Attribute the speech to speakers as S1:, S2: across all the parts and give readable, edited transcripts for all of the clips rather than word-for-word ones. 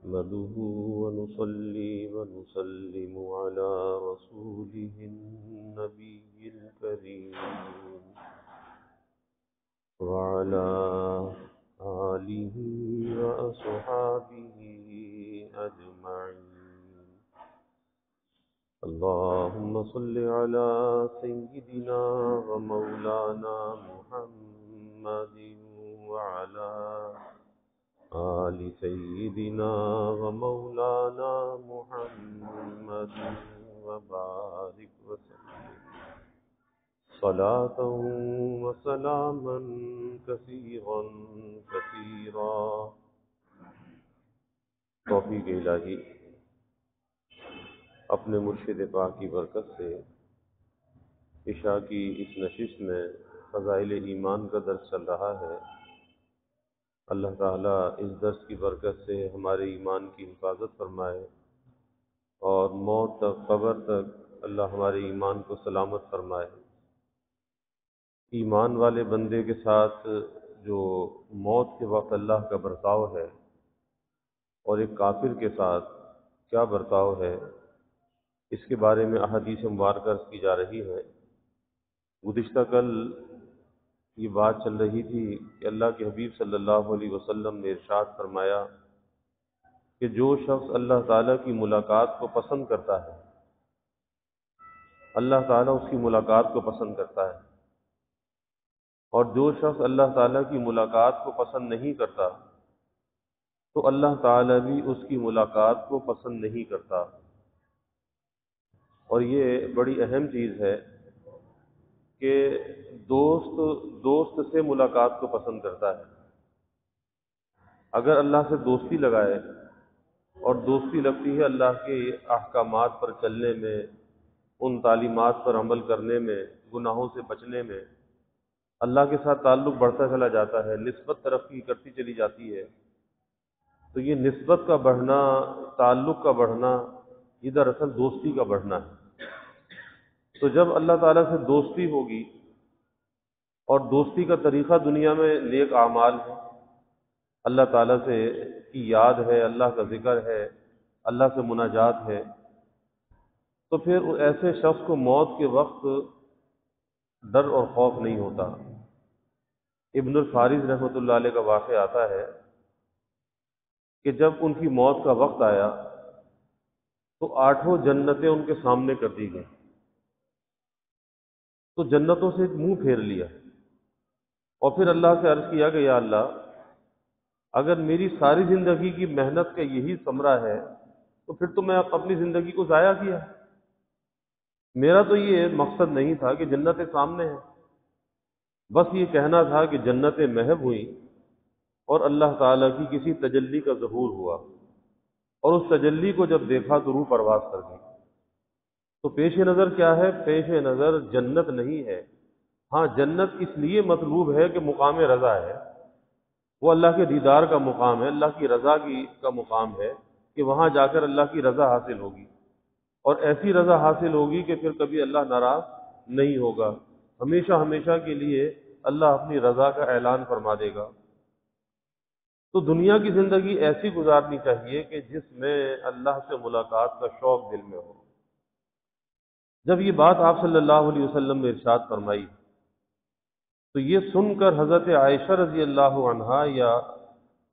S1: نحمده ونصلي ونسلم على رسوله النبي الكريم وعلى آله وأصحابه أجمعين. اللهم صل على سيدنا ومولانا محمد وعلى آل سيدنا ومولانا محمد وبارك وسلم صلاة وسلاما كثيرا كثيرا. توفیق الہی اپنے مرشد پاک کی برکت سے عشاء کی اس نشست میں فضائل ایمان کا درس چل رہا ہے. اللہ تعالیٰ اس درس کی برکت سے ہمارے ایمان کی حفاظت فرمائے اور موت تک قبر تک اللہ ہمارے ایمان کو سلامت فرمائے. ایمان والے بندے کے ساتھ جو موت کے وقت اللہ کا برتاؤ ہے اور ایک کافر کے ساتھ کیا برتاؤ ہے، اس کے بارے میں احادیث مبارکہ کی جا رہی ہے. گزشتہ کل یہ بات چل رہی تھی کہ اللہ کے حبیب صلی اللہ علیہ وسلم نے ارشاد فرمایا کہ جو شخص اللہ تعالیٰ کی ملاقات کو پسند کرتا ہے، اللہ تعالیٰ اس کی ملاقات کو پسند کرتا ہے، اور جو شخص اللہ تعالیٰ کی ملاقات کو پسند نہیں کرتا تو اللہ تعالیٰ بھی اس کی ملاقات کو پسند نہیں کرتا. اور یہ بڑی اہم چیز ہے کہ دوست سے ملاقات کو پسند کرتا ہے. اگر اللہ سے دوستی لگائے اور دوستی لگتی ہے اللہ کے احکامات پر چلنے میں، ان تعلیمات پر عمل کرنے میں، گناہوں سے بچنے میں، اللہ کے ساتھ تعلق بڑھتا چلا جاتا ہے، نسبت ترقی کرتی چلی جاتی ہے. تو یہ نسبت کا بڑھنا، تعلق کا بڑھنا، یہ دراصل دوستی کا بڑھنا ہے. تو جب اللہ تعالیٰ سے دوستی ہوگی اور دوستی کا طریقہ دنیا میں نیک اعمال ہے، اللہ تعالیٰ سے کی یاد ہے، اللہ کا ذکر ہے، اللہ سے مناجات ہے، تو پھر ایسے شخص کو موت کے وقت ڈر اور خوف نہیں ہوتا. ابن الفارض رحمۃ اللہ علیہ کا واقعہ آتا ہے کہ جب ان کی موت کا وقت آیا تو 8 جنتیں ان کے سامنے کر دی گئیں. تو جنتوں سے منہ پھیر لیا اور پھر اللہ سے عرض کیا کہ یا اللہ، اگر میری ساری زندگی کی محنت کا یہی ثمرہ ہے تو پھر تو میں اپنی زندگی کو ضائع کیا. میرا تو یہ مقصد نہیں تھا کہ جنتیں سامنے ہیں، بس یہ کہنا تھا کہ جنتیں محو ہوئیں اور اللہ تعالیٰ کی کسی تجلی کا ظہور ہوا، اور اس تجلی کو جب دیکھا تو روح پرواز کر گئی. تو پیش نظر کیا ہے؟ پیش نظر جنت نہیں ہے. ہاں، جنت اس لیے مطلوب ہے کہ مقام رضا ہے، وہ اللہ کے دیدار کا مقام ہے، اللہ کی رضا کا مقام ہے کہ وہاں جا کر اللہ کی رضا حاصل ہوگی، اور ایسی رضا حاصل ہوگی کہ پھر کبھی اللہ ناراض نہیں ہوگا، ہمیشہ ہمیشہ کے لیے اللہ اپنی رضا کا اعلان فرما دے گا. تو دنیا کی زندگی ایسی گزارنی چاہیے کہ جس میں اللہ سے ملاقات کا شوق دل میں ہو. جب یہ بات آپ صلی اللہ علیہ وسلم نے ارشاد فرمائی تو یہ سن کر حضرت عائشہ رضی اللہ عنہا یا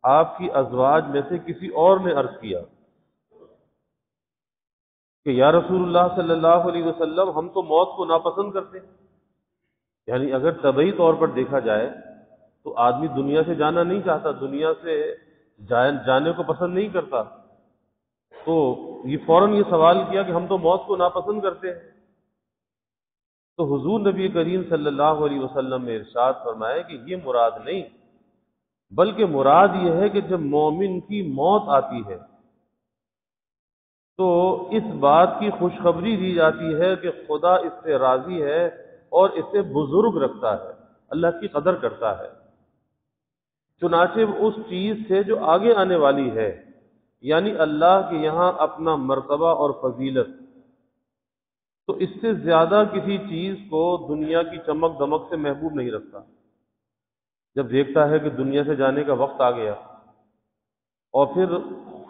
S1: آپ کی ازواج میں سے کسی اور نے عرض کیا کہ یا رسول اللہ صلی اللہ علیہ وسلم، ہم تو موت کو ناپسند کرتے ہیں. یعنی اگر طبعی طور پر دیکھا جائے تو آدمی دنیا سے جانا نہیں چاہتا، دنیا سے جانے کو پسند نہیں کرتا. تو یہ فوراً یہ سوال کیا کہ ہم تو موت کو ناپسند کرتے ہیں. تو حضور نبی کریم صلی اللہ علیہ وسلم نے ارشاد فرمایا کہ یہ مراد نہیں، بلکہ مراد یہ ہے کہ جب مومن کی موت آتی ہے تو اس بات کی خوشخبری دی جاتی ہے کہ خدا اس سے راضی ہے اور اسے بزرگ رکھتا ہے، اللہ کی قدر کرتا ہے. چنانچہ اس چیز سے جو آگے آنے والی ہے، یعنی اللہ کے یہاں اپنا مرتبہ اور فضیلت، تو اس سے زیادہ کسی چیز کو دنیا کی چمک دمک سے محبوب نہیں رکھتا. جب دیکھتا ہے کہ دنیا سے جانے کا وقت آ گیا اور پھر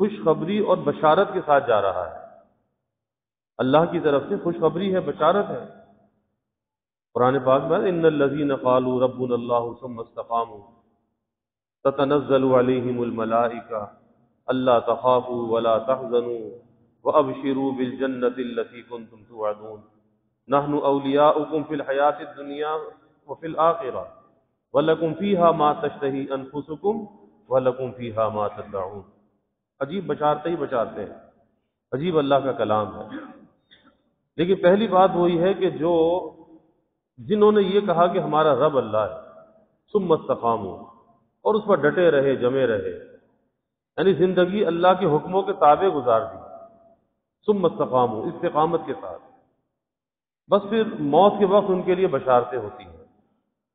S1: خوشخبری اور بشارت کے ساتھ جا رہا ہے، اللہ کی طرف سے خوشخبری ہے، بشارت ہے۔ قرآن پاک میں ان الذین قالوا ربنا اللہ ثم استقاموا تتنزل علیہم الملائکہ الا تخافوا ولا تحزنوا وابشروا بالجنۃ التي كنتم توعدون نحن اولیاؤکم فی الحیاۃ الدنیا وفی الآخرہ وَلَكُمْ فِيهَا مَا تَشْتَهِي أَنفُسُكُمْ وَلَكُمْ فِيهَا مَا تَدَّعُونَ۔ عجیب بشارتیں ہی بشارتیں ہیں، عجیب اللہ کا کلام ہے۔ لیکن پہلی بات وہی ہے کہ جنہوں نے یہ کہا کہ ہمارا رب اللہ ہے، ثم استقاموا، اور اس پر ڈٹے رہے، جمے رہے، یعنی زندگی اللہ کے حکموں کے تابع گزار دی، ثم استقاموا، استقامت کے ساتھ، بس پھر موت کے وقت ان کے لیے بشارتیں ہوتی ہیں۔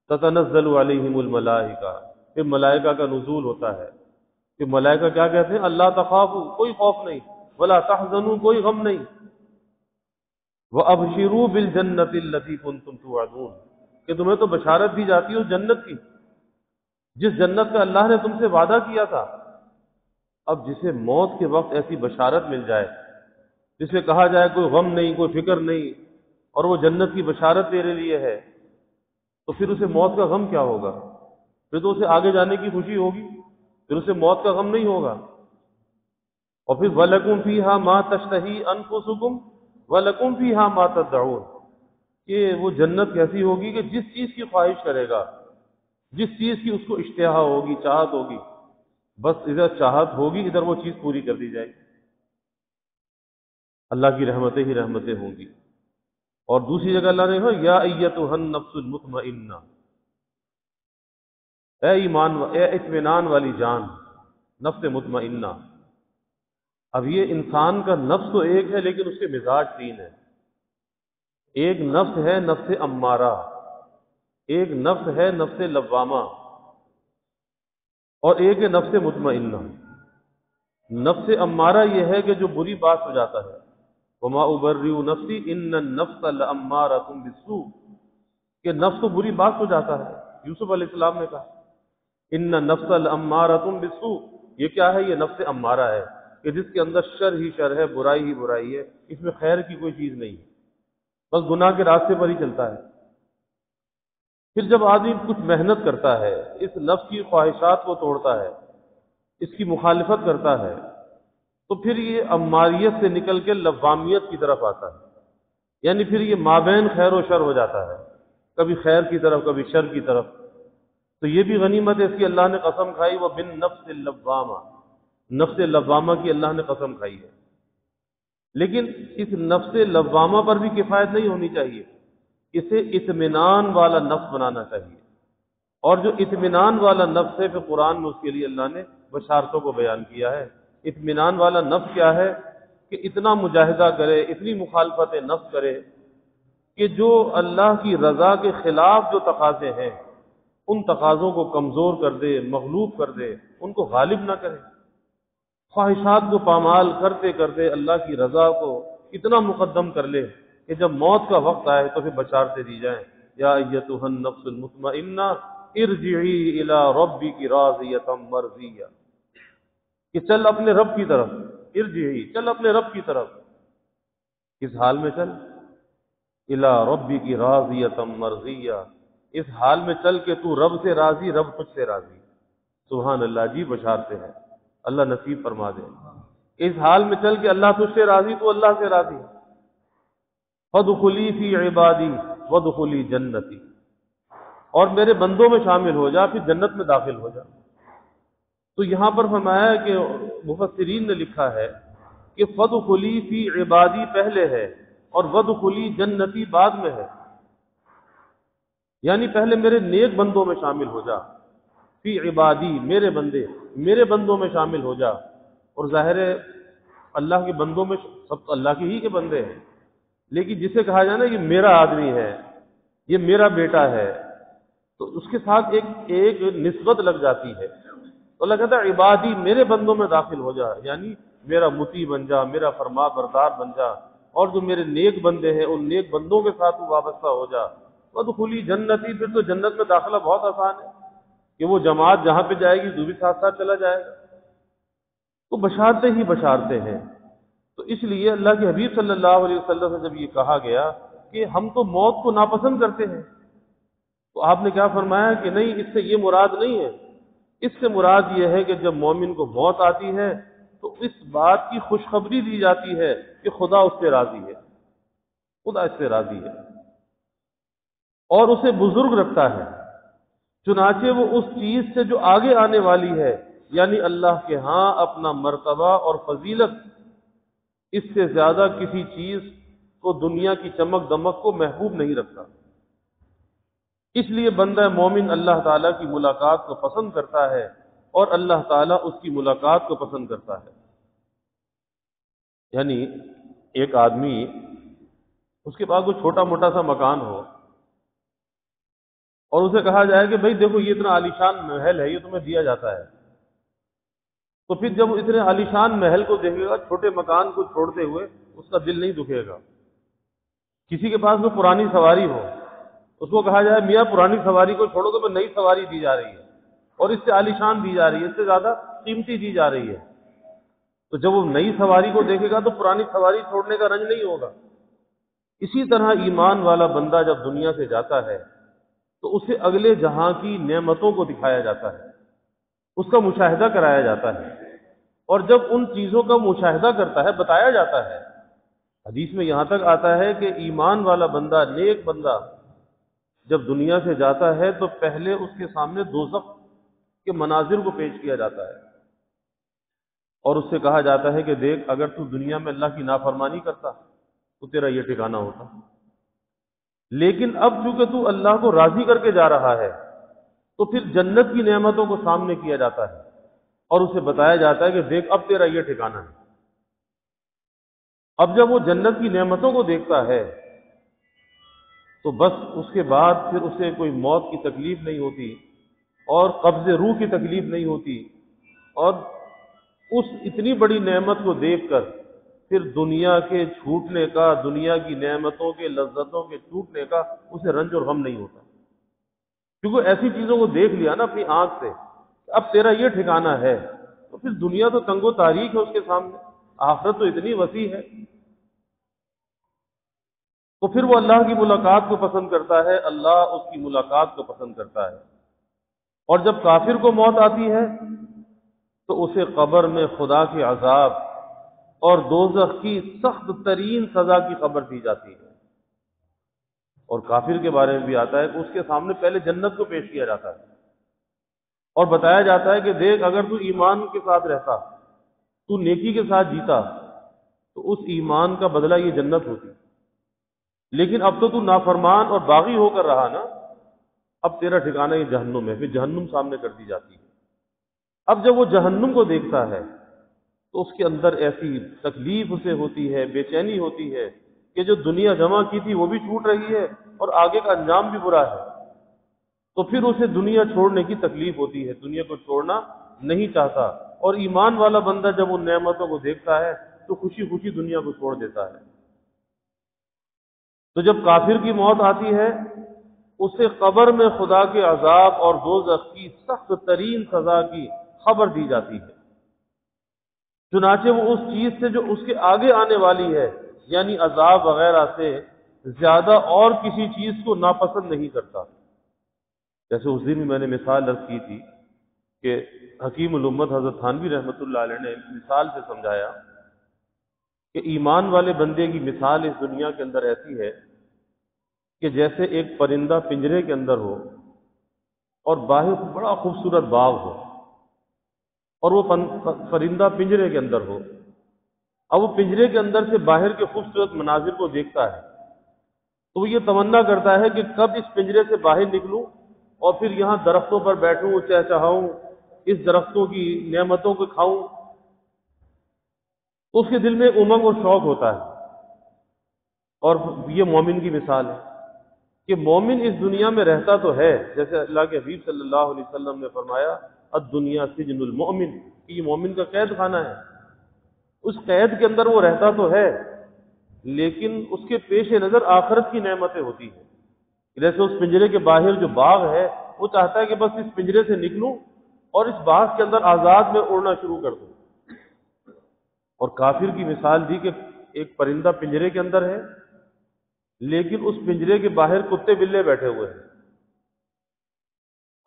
S1: تتنزل علیہم الملائکہ، پھر ملائکہ کا نزول ہوتا ہے، کہ ملائکہ کیا کہتے ہیں؟ اللہ تخافوا، کوئی خوف نہیں، ولا تحزنوا، کوئی غم نہیں، وابشروا بالجنۃ التي كنتم توعدون، کہ تمہیں تو بشارت دی جاتی ہے اس جنت کی جس جنت کا اللہ نے تم سے وعدہ کیا تھا۔ اب جسے موت کے وقت ایسی بشارت مل جائے، جسے کہا جائے کوئی غم نہیں، کوئی فکر نہیں، اور وہ جنت کی بشارت تیرے لیے ہے، تو پھر اسے موت کا غم کیا ہوگا؟ پھر تو اسے آگے جانے کی خوشی ہوگی، پھر اسے موت کا غم نہیں ہوگا۔ اور پھر وَلَكُمْ فِيهَا مَا تَشْتَهِي أَنفُسُكُمْ وَلَكُمْ فِيهَا مَا تَدَّعُونَ، کہ وہ جنت کیسی ہوگی کہ جس چیز کی خواہش کرے گا، جس چیز کی اس کو اشتہا ہوگی، چاہت ہوگی، بس ادھر چاہت ہوگی، ادھر وہ چیز پوری کر دی جائے گی۔ اللہ کی رحمتیں ہی رحمتیں ہوں گی۔ اور دوسری جگہ اللہ نے کہا یا ایتھا النفس المطمئنہ، اے ایمان، اے اطمینان والی جان، نفس مطمئنہ۔ اب یہ انسان کا نفس تو ایک ہے، لیکن اس کے مزاج تین ہیں۔ ایک نفس ہے نفس امارہ، ایک نفس ہے نفس لوامہ، اور ایک ہے نفس مطمئنہ۔ نفس امارہ یہ ہے کہ جو بری بات ہو جاتا ہے، وما ابرئ نفسی ان النفس لامارۃ بالسوء، کہ نفس تو بری بات ہو جاتا ہے۔ یوسف علیہ السلام نے کہا ان النفس لامارۃ بالسوء، یہ کیا ہے؟ یہ نفس امارہ ہے کہ جس کے اندر شر ہی شر ہے، برائی ہی برائی ہے، اس میں خیر کی کوئی چیز نہیں ہے، بس گناہ کے راستے پر ہی چلتا ہے۔ پھر جب آدمی کچھ محنت کرتا ہے، اس نفس کی خواہشات کو توڑتا ہے، اس کی مخالفت کرتا ہے، تو پھر یہ اماریت سے نکل کے لوامیت کی طرف آتا ہے، یعنی پھر یہ مابین خیر و شر ہو جاتا ہے، کبھی خیر کی طرف کبھی شر کی طرف۔ تو یہ بھی غنیمت ہے، اس کی اللہ نے قسم کھائی، وہ بن نفس اللوامہ، نفس لوامہ کی اللہ نے قسم کھائی ہے۔ لیکن اس نفس لوامہ پر بھی کفایت نہیں ہونی چاہیے، اسے اطمینان والا نفس بنانا چاہیے، اور جو اطمینان والا نفس ہے، پھر قرآن میں اس کے لیے اللہ نے بشارتوں کو بیان کیا ہے۔ اطمینان والا نفس کیا ہے؟ کہ اتنا مجاہدہ کرے، اتنی مخالفت نفس کرے کہ جو اللہ کی رضا کے خلاف جو تقاضے ہیں، ان تقاضوں کو کمزور کر دے، مغلوب کر دے، ان کو غالب نہ کرے، خواہشات کو پامال کرتے کرتے اللہ کی رضا کو اتنا مقدم کر لے کہ جب موت کا وقت آئے تو پھر بشارتیں دی جائیں، یا ایتھا النفس المطمئنہ ارجعی الی ربک راضیۃ مرضیہ، کہ چل اپنے رب کی طرف، ارجعی، چل اپنے رب کی طرف، کس حال میں چل؟ الی ربک راضیۃ مرضیہ، اس حال میں چل کہ تو رب سے راضی، رب تجھ سے راضی۔ سبحان اللہ، جی بشارتیں ہیں، اللہ نصیب فرما دے۔ اس حال میں چل کہ اللہ تجھ سے راضی، تو اللہ سے راضی۔ فادخلی فی عبادی وادخلی جنتی، اور میرے بندوں میں شامل ہو جا، پھر جنت میں داخل ہو جا۔ تو یہاں پر فرمایا ہے کہ مفسرین نے لکھا ہے کہ فادخلی فی عبادی پہلے ہے اور وادخلی جنتی بعد میں ہے، یعنی پہلے میرے نیک بندوں میں شامل ہو جا، فی عبادی، میرے بندے، میرے بندوں میں شامل ہو جا۔ اور ظاہر ہے اللہ کے بندوں میں سب تو اللہ کے ہی کے بندے ہیں، لیکن جسے کہا جائے نا یہ میرا آدمی ہے، یہ میرا بیٹا ہے، تو اس کے ساتھ ایک نسبت لگ جاتی ہے۔ تو اللہ کہتا ہے عبادی، میرے بندوں میں داخل ہو جا، یعنی میرا مطیع بن جا، میرا فرما بردار بن جا، اور جو میرے نیک بندے ہیں ان نیک بندوں کے ساتھ تو وابستہ ہو جا۔ وادخلی جنتی، پھر تو جنت میں داخلہ بہت آسان ہے کہ وہ جماعت جہاں پہ جائے گی تو بھی ساتھ ساتھ چلا جائے گا۔ تو بشارتیں ہی بشارتیں ہیں۔ تو اس لیے اللہ کے حبیب صلی اللہ علیہ وسلم سے جب یہ کہا گیا کہ ہم تو موت کو ناپسند کرتے ہیں، تو آپ نے کیا فرمایا کہ نہیں، اس سے یہ مراد نہیں ہے، اس سے مراد یہ ہے کہ جب مومن کو موت آتی ہے تو اس بات کی خوشخبری دی جاتی ہے کہ خدا اس سے راضی ہے، خدا اس سے راضی ہے اور اسے بزرگ رکھتا ہے، چنانچہ وہ اس چیز سے جو آگے آنے والی ہے، یعنی اللہ کے ہاں اپنا مرتبہ اور فضیلت، اس سے زیادہ کسی چیز کو دنیا کی چمک دمک کو محبوب نہیں رکھتا۔ اس لیے بندہ مومن اللہ تعالیٰ کی ملاقات کو پسند کرتا ہے اور اللہ تعالیٰ اس کی ملاقات کو پسند کرتا ہے۔ یعنی ایک آدمی، اس کے پاس کوئی چھوٹا موٹا سا مکان ہو اور اسے کہا جائے کہ بھئی دیکھو یہ اتنا عالیشان محل ہے، یہ تمہیں دیا جاتا ہے، تو پھر جب وہ اتنے عالیشان محل کو دیکھے گا، چھوٹے مکان کو چھوڑتے ہوئے اس کا دل نہیں دکھے گا۔ کسی کے پاس کوئی پرانی سواری ہو، اس کو کہا جائے میاں پرانی سواری کو چھوڑو تو نئی سواری دی جا رہی ہے اور اس سے عالیشان دی جا رہی ہے، اس سے زیادہ قیمتی دی جا رہی ہے، تو جب وہ نئی سواری کو دیکھے گا تو پرانی سواری چھوڑنے کا رنج نہیں ہوگا۔ اسی طرح ایمان والا بندہ جب دنیا سے جاتا ہے تو اسے اگلے جہاں کی نعمتوں کو دکھایا جاتا ہے، اس کا مشاہدہ کرایا جاتا ہے، اور جب ان چیزوں کا مشاہدہ کرتا ہے، بتایا جاتا ہے، حدیث میں یہاں تک آتا ہے کہ ایمان والا بندہ، نیک بندہ جب دنیا سے جاتا ہے تو پہلے اس کے سامنے دوزخ کے مناظر کو پیش کیا جاتا ہے اور اس سے کہا جاتا ہے کہ دیکھ، اگر تو دنیا میں اللہ کی نافرمانی کرتا تو تیرا یہ ٹھکانہ ہوتا، لیکن اب چونکہ تو اللہ کو راضی کر کے جا رہا ہے تو پھر جنت کی نعمتوں کو سامنے کیا جاتا ہے اور اسے بتایا جاتا ہے کہ دیکھ اب تیرا یہ ٹھکانہ ہے۔ اب جب وہ جنت کی نعمتوں کو دیکھتا ہے تو بس اس کے بعد پھر اسے کوئی موت کی تکلیف نہیں ہوتی اور قبض روح کی تکلیف نہیں ہوتی، اور اس اتنی بڑی نعمت کو دیکھ کر پھر دنیا کے چھوٹنے کا، دنیا کی نعمتوں کے لذتوں کے چھوٹنے کا اسے رنج اور غم نہیں ہوتا، کیونکہ ایسی چیزوں کو دیکھ لیا نا اپنی آنکھ سے، اب تیرا یہ ٹھکانہ ہے، تو پھر دنیا تو تنگ و تاریک ہے اس کے سامنے، آخرت تو اتنی وسیع ہے، تو پھر وہ اللہ کی ملاقات کو پسند کرتا ہے، اللہ اس کی ملاقات کو پسند کرتا ہے۔ اور جب کافر کو موت آتی ہے تو اسے قبر میں خدا کے عذاب اور دوزخ کی سخت ترین سزا کی خبر دی جاتی ہے، اور کافر کے بارے میں بھی آتا ہے کہ اس کے سامنے پہلے جنت کو پیش کیا جاتا ہے اور بتایا جاتا ہے کہ دیکھ، اگر تو ایمان کے ساتھ رہتا، تو نیکی کے ساتھ جیتا، تو اس ایمان کا بدلہ یہ جنت ہوتی، لیکن اب تو نافرمان اور باغی ہو کر رہا نا، اب تیرا ٹھکانہ یہ جہنم ہے، پھر جہنم سامنے کر دی جاتی ہے۔ اب جب وہ جہنم کو دیکھتا ہے تو اس کے اندر ایسی تکلیف اسے ہوتی ہے، بے چینی ہوتی ہے کہ جو دنیا جمع کی تھی وہ بھی چھوٹ رہی ہے اور آگے کا انجام بھی برا ہے، تو پھر اسے دنیا چھوڑنے کی تکلیف ہوتی ہے، دنیا کو چھوڑنا نہیں چاہتا، اور ایمان والا بندہ جب ان نعمتوں کو دیکھتا ہے تو خوشی خوشی دنیا کو چھوڑ دیتا ہے۔ تو جب کافر کی موت آتی ہے اسے قبر میں خدا کے عذاب اور دوزخ کی سخت ترین سزا کی خبر دی جاتی ہے، چنانچہ وہ اس چیز سے جو اس کے آگے آنے والی ہے، یعنی عذاب وغیرہ سے زیادہ اور کسی چیز کو ناپسند نہیں کرتا۔ جیسے اس دن میں نے مثال عرض کی تھی کہ حکیم الامت حضرت تھانوی رحمۃ اللہ علیہ نے مثال سے سمجھایا کہ ایمان والے بندے کی مثال اس دنیا کے اندر ایسی ہے کہ جیسے ایک پرندہ پنجرے کے اندر ہو اور باہر بڑا خوبصورت باغ ہو، اور وہ پرندہ پنجرے کے اندر ہو، اب وہ پنجرے کے اندر سے باہر کے خوبصورت مناظر کو دیکھتا ہے تو وہ یہ تمنا کرتا ہے کہ کب اس پنجرے سے باہر نکلوں اور پھر یہاں درختوں پر بیٹھوں، چہچہاؤں، اس درختوں کی نعمتوں کو کھاؤں، تو اس کے دل میں امنگ اور شوق ہوتا ہے۔ اور یہ مومن کی مثال ہے کہ مومن اس دنیا میں رہتا تو ہے، جیسے اللہ کے حبیب صلی اللہ علیہ وسلم نے فرمایا الدنیا سجن المؤمن، کہ یہ مومن کا قید خانہ ہے، اس قید کے اندر وہ رہتا تو ہے لیکن اس کے پیش نظر آخرت کی نعمتیں ہوتی ہیں۔ جیسے اس پنجرے کے باہر جو باغ ہے وہ چاہتا ہے کہ بس اس پنجرے سے نکلوں اور اس باغ کے اندر آزاد میں اڑنا شروع کر دوں، اور کافر کی مثال دی کہ ایک پرندہ پنجرے کے اندر ہے، لیکن اس پنجرے کے باہر کتے بلے بیٹھے ہوئے ہیں۔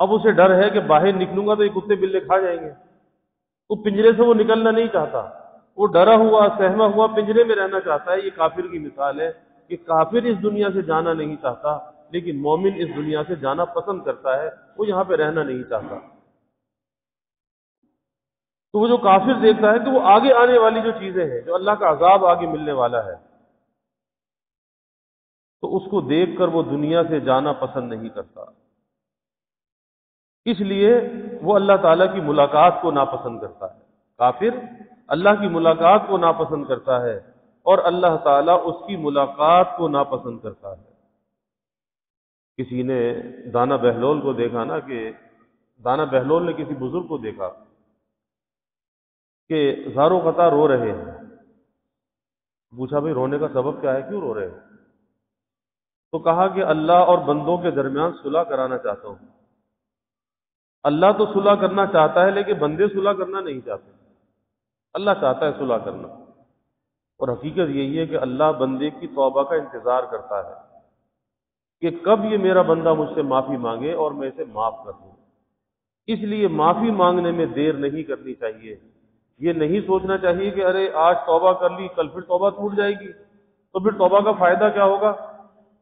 S1: اب اسے ڈر ہے کہ باہر نکلوں گا تو یہ کتے بلے کھا جائیں گے، تو پنجرے سے وہ نکلنا نہیں چاہتا، وہ ڈرا ہوا سہما ہوا پنجرے میں رہنا چاہتا ہے۔ یہ کافر کی مثال ہے کہ کافر اس دنیا سے جانا نہیں چاہتا، لیکن مومن اس دنیا سے جانا پسند کرتا ہے، وہ یہاں پہ رہنا نہیں چاہتا۔ تو وہ جو کافر دیکھتا ہے کہ وہ آگے آنے والی جو چیزیں ہیں، جو اللہ کا عذاب آگے ملنے والا ہے، تو اس کو دیکھ کر وہ دنیا سے جانا پسند نہیں کرتا، اس لیے وہ اللہ تعالیٰ کی ملاقات کو ناپسند کرتا ہے۔ کافر اللہ کی ملاقات کو ناپسند کرتا ہے اور اللہ تعالیٰ اس کی ملاقات کو ناپسند کرتا ہے۔ کسی نے دانا بہلول کو دیکھا نا، کہ دانا بہلول نے کسی بزرگ کو دیکھا کہ زارو قطع رو رہے ہیں۔ پوچھا بھئی رونے کا سبب کیا ہے، کیوں رو رہے ہیں؟ تو کہا کہ اللہ اور بندوں کے درمیان صلح کرانا چاہتا ہوں۔ اللہ تو صلح کرنا چاہتا ہے لیکن بندے صلح کرنا نہیں چاہتے، اللہ چاہتا ہے صلح کرنا، اور حقیقت یہی ہے کہ اللہ بندے کی توبہ کا انتظار کرتا ہے کہ کب یہ میرا بندہ مجھ سے معافی مانگے اور میں اسے معاف کر دوں۔ اس لیے معافی مانگنے میں دیر نہیں کرنی چاہیے، یہ نہیں سوچنا چاہیے کہ ارے آج توبہ کر لی کل پھر توبہ ٹوٹ جائے گی تو پھر توبہ کا فائدہ کیا ہوگا۔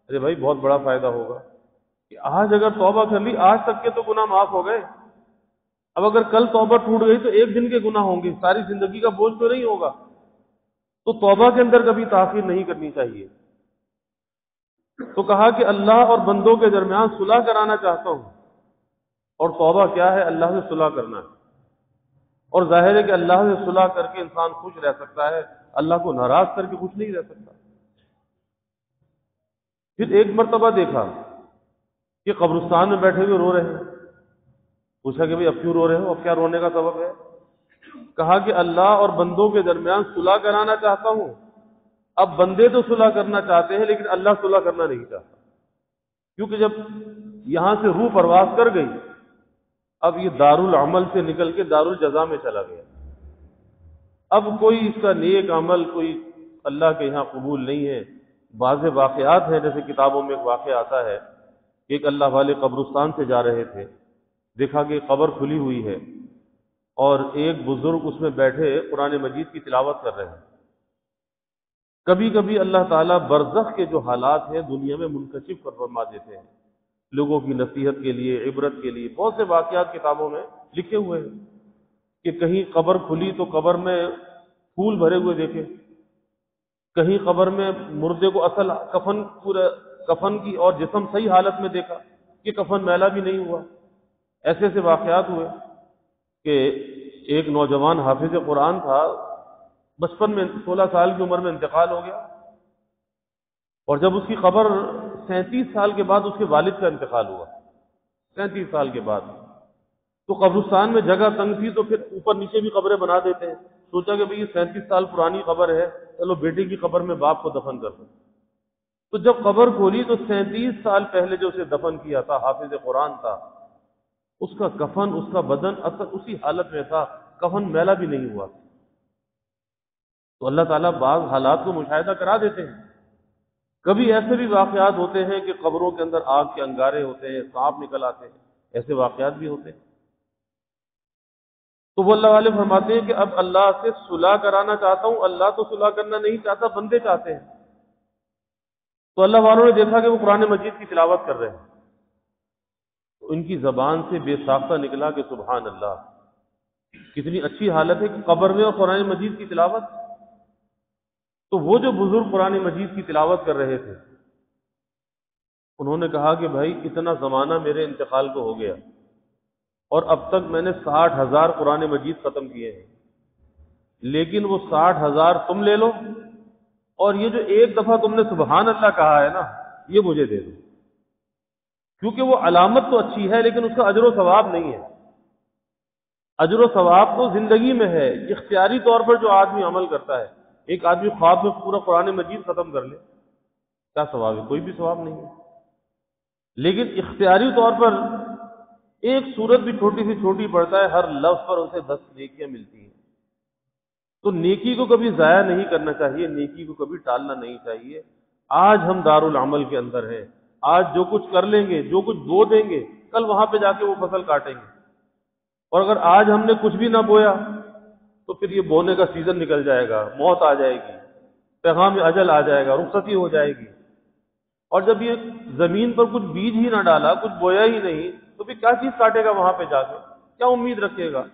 S1: ارے بھائی بہت بڑا فائدہ ہوگا کہ آج اگر توبہ کر لی، آج تک کے تو گناہ معاف ہو گئے، اب اگر کل توبہ ٹوٹ گئی تو ایک دن کے گناہ ہوں گے، ساری زندگی کا بوجھ تو نہیں ہوگا۔ تو توبہ کے اندر کبھی تاخیر نہیں کرنی چاہیے۔ تو کہا کہ اللہ اور بندوں کے درمیان صلح کرانا چاہتا ہوں، اور توبہ کیا ہے؟ اللہ سے صلح کرنا ہے، اور ظاہر ہے کہ اللہ سے صلح کر کے انسان خوش رہ سکتا ہے، اللہ کو ناراض کر کے خوش نہیں رہ سکتا۔ پھر ایک مرتبہ دیکھا کہ قبرستان میں بیٹھے ہوئے رو رہے ہیں۔ پوچھا کہ بھئی اب کیوں رو رہے ہو، اب کیا رونے کا سبب ہے؟ کہا کہ اللہ اور بندوں کے درمیان صلح کرانا چاہتا ہوں۔ اب بندے تو صلح کرنا چاہتے ہیں لیکن اللہ صلح کرنا نہیں چاہتا، کیونکہ جب یہاں سے روح پرواز کر گئی، اب یہ دار العمل سے نکل کے دار الجزا میں چلا گیا۔ اب کوئی اس کا نیک عمل کوئی اللہ کے یہاں قبول نہیں ہے۔ بعض واقعات ہیں، جیسے کتابوں میں ایک واقعہ آتا ہے کہ ایک اللہ والے قبرستان سے جا رہے تھے، دیکھا کہ قبر کھلی ہوئی ہے اور ایک بزرگ اس میں بیٹھے قرآن مجید کی تلاوت کر رہے ہیں۔ کبھی کبھی اللہ تعالیٰ برزخ کے جو حالات ہیں دنیا میں منکشف فرما دیتے ہیں، لوگوں کی نصیحت کے لیے، عبرت کے لیے۔ بہت سے واقعات کتابوں میں لکھے ہوئے ہیں کہ کہیں قبر کھلی تو قبر میں پھول بھرے ہوئے دیکھے، کہیں قبر میں مردے کو اصل کفن پورا کفن کی اور جسم صحیح حالت میں دیکھا کہ کفن میلا بھی نہیں ہوا۔ ایسے ایسے واقعات ہوئے کہ ایک نوجوان حافظ قرآن تھا، بچپن میں 16 سال کی عمر میں انتقال ہو گیا، اور جب اس کی قبر 37 سال کے بعد اس کے والد کا انتقال ہوا، 37 سال کے بعد، تو قبرستان میں جگہ تنگ تھی تو پھر اوپر نیچے بھی قبریں بنا دیتے ہیں۔ سوچا کہ بھئی یہ 37 سال پرانی قبر ہے، چلو بیٹے کی قبر میں باپ کو دفن کر دوں۔ تو جب قبر کھولی تو 37 سال پہلے جو اسے دفن کیا تھا، حافظ قرآن تھا، اس کا کفن، اس کا بدن اصل اسی حالت میں تھا، کفن میلا بھی نہیں ہوا۔ تو اللہ تعالیٰ بعض حالات کو مشاہدہ کرا دیتے ہیں۔ کبھی ایسے بھی واقعات ہوتے ہیں کہ قبروں کے اندر آگ کے انگارے ہوتے ہیں، سانپ نکل آتے ہیں، ایسے واقعات بھی ہوتے ہیں۔ تو وہ اللہ والے فرماتے ہیں کہ اب اللہ سے صلح کرانا چاہتا ہوں، اللہ تو صلح کرنا نہیں چاہتا، بندے چاہتے ہیں۔ تو اللہ والوں نے دیکھا کہ وہ قرآن مجید کی تلاوت کر رہے ہیں، تو ان کی زبان سے بے ساختہ نکلا کہ سبحان اللہ، کتنی اچھی حالت ہے کہ قبر میں اور قرآن مجید کی تلاوت۔ تو وہ جو بزرگ قرآن مجید کی تلاوت کر رہے تھے، انہوں نے کہا کہ بھائی اتنا زمانہ میرے انتقال کو ہو گیا اور اب تک میں نے 60,000 قرآن مجید ختم کیے ہیں، لیکن وہ 60,000 تم لے لو، اور یہ جو ایک دفعہ تم نے سبحان اللہ کہا ہے نا، یہ مجھے دے دو، کیونکہ وہ علامت تو اچھی ہے لیکن اس کا اجر و ثواب نہیں ہے۔ اجر و ثواب تو زندگی میں ہے، اختیاری طور پر جو آدمی عمل کرتا ہے، ایک آدمی خواب میں پورا قرآن مجید ختم کر لے، کیا ثواب ہے؟ کوئی بھی ثواب نہیں ہے۔ لیکن اختیاری طور پر ایک سورت بھی چھوٹی سی چھوٹی پڑھتا ہے، ہر لفظ پر اسے 10 نیکیاں ملتی ہیں۔ تو نیکی کو کبھی ضائع نہیں کرنا چاہیے، نیکی کو کبھی ٹالنا نہیں چاہیے۔ آج ہم دارالعمل کے اندر ہیں، آج جو کچھ کر لیں گے، جو کچھ بو دیں گے، کل وہاں پہ جا کے وہ فصل کاٹیں گے۔ اور اگر آج ہم نے کچھ بھی نہ بویا تو پھر یہ بونے کا سیزن نکل جائے گا، موت آ جائے گی، پیغام اجل آ جائے گا، رخصتی ہو جائے گی۔ اور جب یہ زمین پر کچھ بیج ہی نہ ڈالا، کچھ بویا ہی نہیں، تو پھر کیا چیز کاٹے گا وہاں پہ جا کے؟ کیا امید رکھے گا؟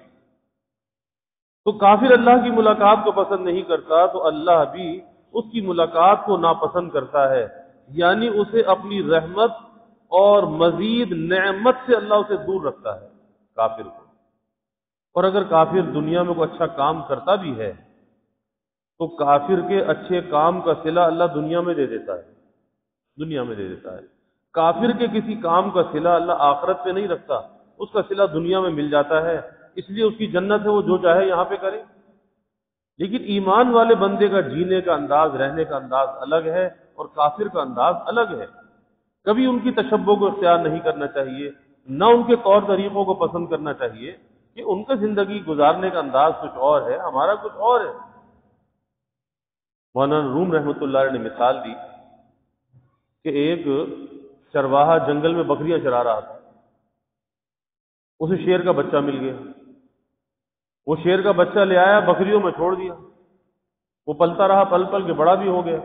S1: تو کافر اللہ کی ملاقات کو پسند نہیں کرتا تو اللہ بھی اس کی ملاقات کو ناپسند کرتا ہے، یعنی اسے اپنی رحمت اور مزید نعمت سے اللہ اسے دور رکھتا ہے کافر کو۔ اور اگر کافر دنیا میں کوئی اچھا کام کرتا بھی ہے تو کافر کے اچھے کام کا صلہ اللہ دنیا میں دے دیتا ہے، دنیا میں دے دیتا ہے۔ کافر کے کسی کام کا صلہ اللہ آخرت پہ نہیں رکھتا، اس کا صلہ دنیا میں مل جاتا ہے، اس لیے اس کی جنت ہے، وہ جو چاہے یہاں پہ کرے۔ لیکن ایمان والے بندے کا جینے کا انداز، رہنے کا انداز الگ ہے، اور کافر کا انداز الگ ہے۔ کبھی ان کی تشبہ کو اختیار نہیں کرنا چاہیے، نہ ان کے طور طریقوں کو پسند کرنا چاہیے، کہ ان کا زندگی گزارنے کا انداز کچھ اور ہے، ہمارا کچھ اور ہے۔ مولانا روم رحمۃ اللہ علیہ نے مثال دی کہ ایک چرواہا جنگل میں بکریاں چرا رہا تھا، اسے شیر کا بچہ مل گیا، وہ شیر کا بچہ لے آیا، بکریوں میں چھوڑ دیا، وہ پلتا رہا، پل پل کے بڑا بھی ہو گیا۔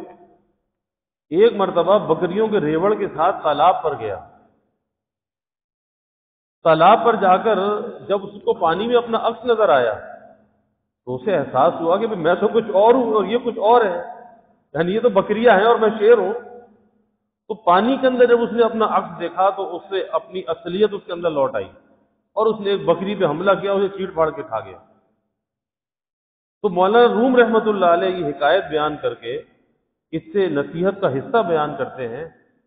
S1: ایک مرتبہ بکریوں کے ریوڑ کے ساتھ تالاب پر گیا، تالاب پر جا کر جب اس کو پانی میں اپنا عکس نظر آیا تو اسے احساس ہوا کہ میں تو کچھ اور ہوں اور یہ کچھ اور ہے، یعنی یہ تو بکریاں ہیں اور میں شیر ہوں۔ تو پانی کے اندر جب اس نے اپنا عکس دیکھا تو اس سے اپنی اصلیت اس کے اندر لوٹ آئی، اور اس نے ایک بکری پہ حملہ کیا، اسے چیڑ پھاڑ کے کھا گیا۔ تو مولانا روم رحمۃ اللہ علیہ یہ حکایت بیان کر کے اس سے نصیحت کا حصہ بیان کرتے ہیں،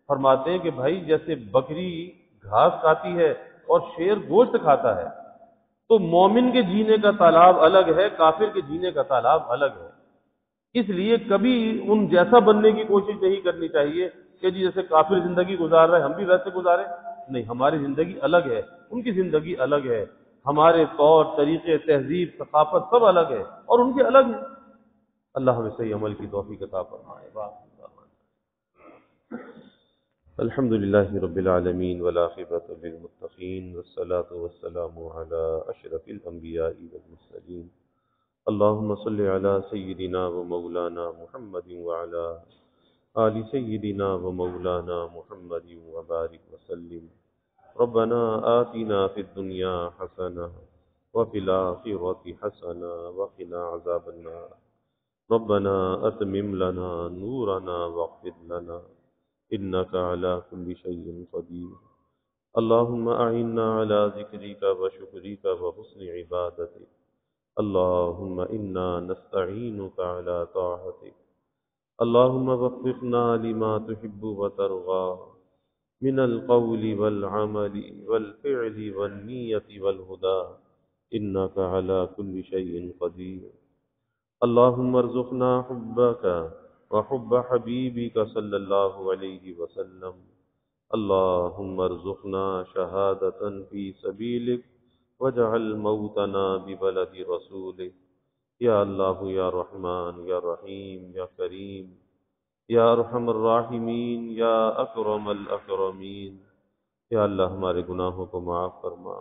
S1: فرماتے ہیں کہ بھائی جیسے بکری گھاس کھاتی ہے اور شیر گوشت کھاتا ہے، تو مومن کے جینے کا تالاب الگ ہے، کافر کے جینے کا تالاب الگ ہے۔ اس لیے کبھی ان جیسا بننے کی کوشش نہیں کرنی چاہیے کہ جی جیسے کافر زندگی گزار رہے ہیں ہم بھی ویسے گزاریں، نہیں، ہماری زندگی الگ ہے، ان کی زندگی الگ ہے، ہمارے طور طریقے، تہذیب، ثقافت سب الگ ہے اور ان کے الگ ہیں۔ اللہ ہمیں صحیح عمل کی توفیق عطا فرمائے۔ الحمد للہ رب العالمین والعاقبۃ للمتقین والصلاة والسلام علی اشرف الانبیاء والمرسلین، اللہم صل علی سیدنا و مولانا محمد وعلی آل سیدنا و مولانا محمد وبارک وسلم۔ ربنا آتنا فی الدنیا حسنہ وفی الآخرۃ حسنہ وقنا عذاب النار۔ ربنا اتمم لنا نورنا واغفر لنا انك على كل شيء قدير۔ اللهم اعنا على ذكرك وشكرك وحسن عبادتك۔ اللهم انا نستعينك على طاعتك۔ اللهم وفقنا لما تحب وترضى من القول والعمل والفعل والنية والهدى انك على كل شيء قدير۔ اللهم ارزقنا حبك وحب حبيبك صلى الله عليه وسلم۔ اللهم ارزقنا شهادة في سبيلك واجعل موتنا ببلد رسولك۔ یا اللہ یا رحمان یا رحیم یا کریم یا ارحم الراحمین یا اکرم الاکرمین، یا اللہ ہمارے گناہوں کو معاف فرما،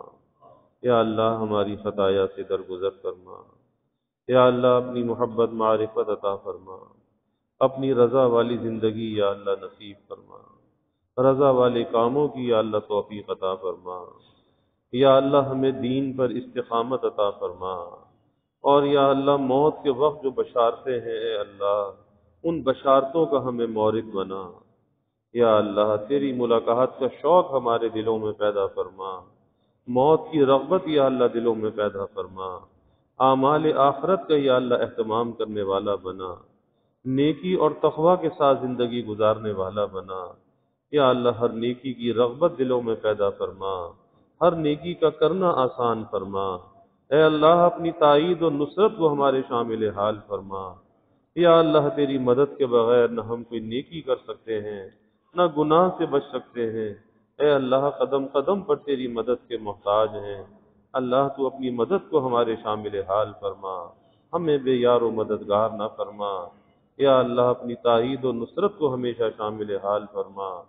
S1: یا اللہ ہماری خطایا سے درگزر فرما، یا اللہ اپنی محبت معرفت عطا فرما، اپنی رضا والی زندگی یا اللہ نصیب فرما، رضا والے کاموں کی یا اللہ توفیق عطا فرما، یا اللہ ہمیں دین پر استقامت عطا فرما، اور یا اللہ موت کے وقت جو بشارتیں ہیں اے اللہ ان بشارتوں کا ہمیں مورد بنا، یا اللہ تیری ملاقات کا شوق ہمارے دلوں میں پیدا فرما، موت کی رغبت یا اللہ دلوں میں پیدا فرما، اعمال آخرت کا یا اللہ اہتمام کرنے والا بنا، نیکی اور تقوی کے ساتھ زندگی گزارنے والا بنا، یا اللہ ہر نیکی کی رغبت دلوں میں پیدا فرما، ہر نیکی کا کرنا آسان فرما، اے اللہ اپنی تائید و نصرت کو ہمارے شامل حال فرما، یا اللہ تیری مدد کے بغیر نہ ہم کوئی نیکی کر سکتے ہیں نہ گناہ سے بچ سکتے ہیں، اے اللہ قدم قدم پر تیری مدد کے محتاج ہیں، اللہ تو اپنی مدد کو ہمارے شامل حال فرما، ہمیں بے یار و مددگار نہ فرما۔ یا اللہ اپنی تائید و نصرت کو ہمیشہ شامل حال فرما۔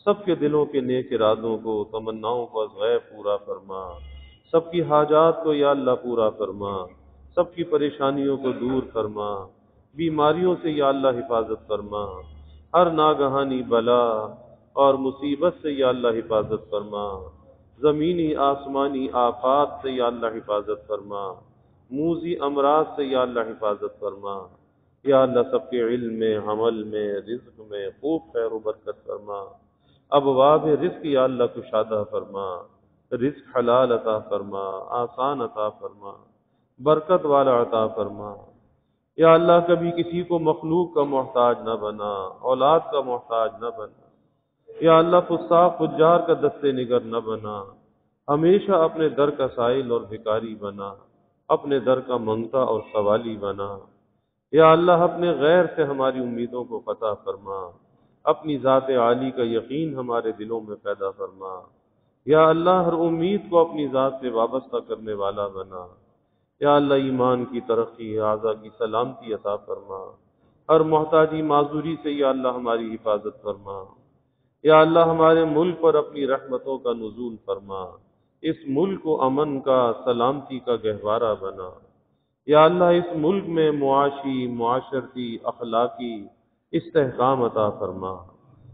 S1: سب کے دلوں کے نیک ارادوں کو، تمناؤں کو از غیب پورا فرما۔ سب کی حاجات کو یا اللہ پورا فرما۔ سب کی پریشانیوں کو دور فرما۔ بیماریوں سے یا اللہ حفاظت فرما۔ ہر ناگہانی بلا اور مصیبت سے یا اللہ حفاظت فرما۔ زمینی آسمانی آفات سے یا اللہ حفاظت فرما۔ موذی امراض سے یا اللہ حفاظت فرما۔ یا اللہ سب کے علم میں، عمل میں، رزق میں خوب خیر و برکت فرما۔ ابواب رزق یا اللہ کشادہ فرما۔ رزق حلال عطا فرما، آسان عطا فرما، برکت والا عطا فرما۔ یا اللہ کبھی کسی کو مخلوق کا محتاج نہ بنا، اولاد کا محتاج نہ بنا۔ یا اللہ فساق فجار کا دستے نگر نہ بنا، ہمیشہ اپنے در کا سائل اور بھکاری بنا، اپنے در کا منگتا اور سوالی بنا۔ یا اللہ اپنے غیر سے ہماری امیدوں کو قطع فرما، اپنی ذات عالی کا یقین ہمارے دلوں میں پیدا فرما۔ یا اللہ ہر امید کو اپنی ذات سے وابستہ کرنے والا بنا۔ یا اللہ ایمان کی ترقی، اعضاء کی سلامتی عطا فرما۔ ہر محتاجی معذوری سے یا اللہ ہماری حفاظت فرما۔ یا اللہ ہمارے ملک پر اپنی رحمتوں کا نزول فرما۔ اس ملک کو امن کا، سلامتی کا گہوارہ بنا۔ یا اللہ اس ملک میں معاشی، معاشرتی، اخلاقی استحکام عطا فرما۔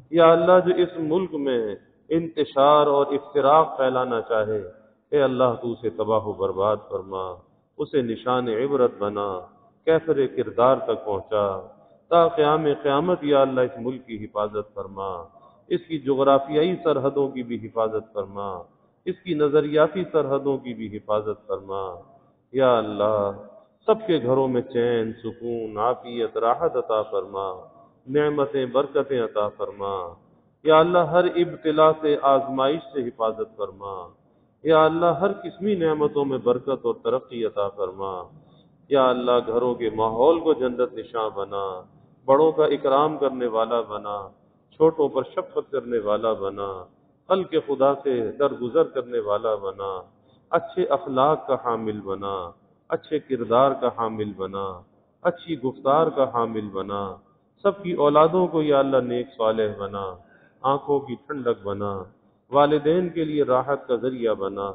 S1: یا اللہ جو اس ملک میں انتشار اور افتراق پھیلانا چاہے، اے اللہ تو اسے تباہ و برباد فرما، اسے نشان عبرت بنا، کیفر کردار تک پہنچا، تا قیام قیامت یا اللہ اس ملک کی حفاظت فرما، اس کی جغرافیائی سرحدوں کی بھی حفاظت فرما، اس کی نظریاتی سرحدوں کی بھی حفاظت فرما۔ یا اللہ سب کے گھروں میں چین، سکون، عافیت، راحت عطا فرما، نعمتیں، برکتیں عطا فرما۔ یا اللہ ہر ابتلا سے، آزمائش سے حفاظت فرما۔ یا اللہ ہر قسمی نعمتوں میں برکت اور ترقی عطا فرما۔ یا اللہ گھروں کے ماحول کو جنت نشاں بنا، بڑوں کا اکرام کرنے والا بنا، چھوٹوں پر شفقت کرنے والا بنا، خلق خدا سے درگزر کرنے والا بنا، اچھے اخلاق کا حامل بنا، اچھے کردار کا حامل بنا، اچھی گفتار کا حامل بنا، سب کی اولادوں کو یا اللہ نیک صالح بنا، آنکھوں کی ٹھنڈک بنا، والدین کے لیے راحت کا ذریعہ بنا۔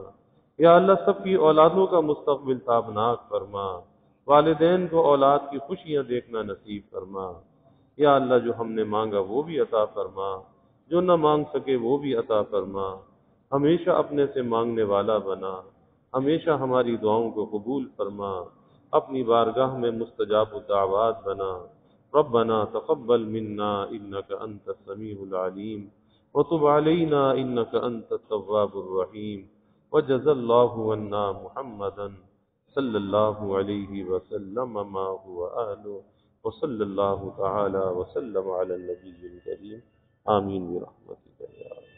S1: یا اللہ سب کی اولادوں کا مستقبل تابناک فرما، والدین کو اولاد کی خوشیاں دیکھنا نصیب فرما۔ یا اللہ جو ہم نے مانگا وہ بھی عطا فرما، جو نہ مانگ سکے وہ بھی عطا فرما۔ ہمیشہ اپنے سے مانگنے والا بنا، ہمیشہ ہماری دعاؤں کو قبول فرما، اپنی بارگاہ میں مستجاب الدعوات بنا۔ ربنا تقبل منا انك انت السميع العليم وتب علينا انك انت التواب الرحيم وجزى الله عنا محمدا صلى الله عليه وسلم ما هو اهله وصلى الله تعالى وسلم على النبي الكريم آمين برحمتك يا رب۔